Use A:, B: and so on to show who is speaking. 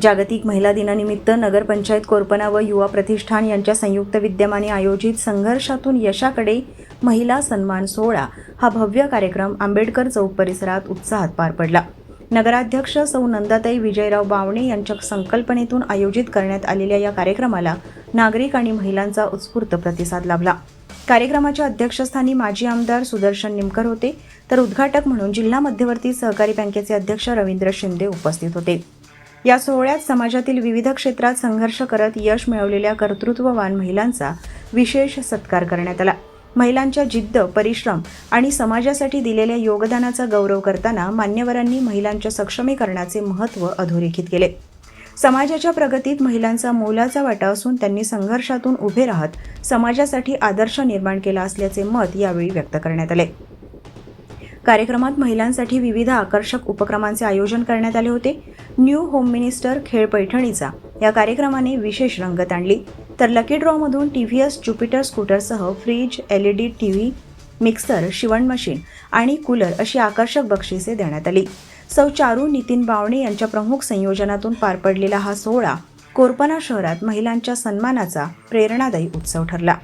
A: जागतिक महिला दिनानिमित्त नगरपंचायत कोरपना व युवा प्रतिष्ठान यांच्या संयुक्त विद्यमाने आयोजित संघर्षातून यशाकडे महिला सन्मान सोहळा हा भव्य कार्यक्रम आंबेडकर चौक परिसरात उत्साहात पार पडला। नगराध्यक्ष सौ नंदाताई विजयराव बावणे यांच्या संकल्पनेतून आयोजित करण्यात आलेल्या या कार्यक्रमाला नागरिक आणि महिलांचा उत्स्फूर्त प्रतिसाद लाभला। कार्यक्रमाच्या अध्यक्षस्थानी माजी आमदार सुदर्शन निमकर होते, तर उद्घाटक म्हणून जिल्हा मध्यवर्ती सहकारी बँकेचे अध्यक्ष रवींद्र शिंदे उपस्थित होते। या सोहळ्यात समाजातील विविध क्षेत्रात संघर्ष करत यश मिळवलेल्या कर्तृत्ववान महिलांचा विशेष सत्कार करण्यात आला। महिलांच्या जिद्द, परिश्रम आणि समाजासाठी दिलेल्या योगदानाचा गौरव करताना मान्यवरांनी महिलांच्या सक्षमीकरणाचे महत्त्व अधोरेखित केले। समाजाच्या प्रगतीत महिलांचा मोलाचा वाटा असून त्यांनी संघर्षातून उभे राहत समाजासाठी आदर्श निर्माण केला असल्याचे मत यावेळी व्यक्त करण्यात आले। कार्यक्रमात महिलांसाठी विविध आकर्षक उपक्रमांचे आयोजन करण्यात आले होते। न्यू होम मिनिस्टर खेळ पैठणीचा या कार्यक्रमाने विशेष रंगत आणली, तर लकी ड्रॉमधून TVS ज्युपिटर स्कूटरसह फ्रीज, LED TV, मिक्सर, शिवण मशीन आणि कूलर अशी आकर्षक बक्षिसे देण्यात आली। सौ चारू नितीन बावणे यांच्या प्रमुख संयोजनातून पार पडलेला हा सोहळा कोरपना शहरात महिलांच्या सन्मानाचा प्रेरणादायी उत्सव ठरला।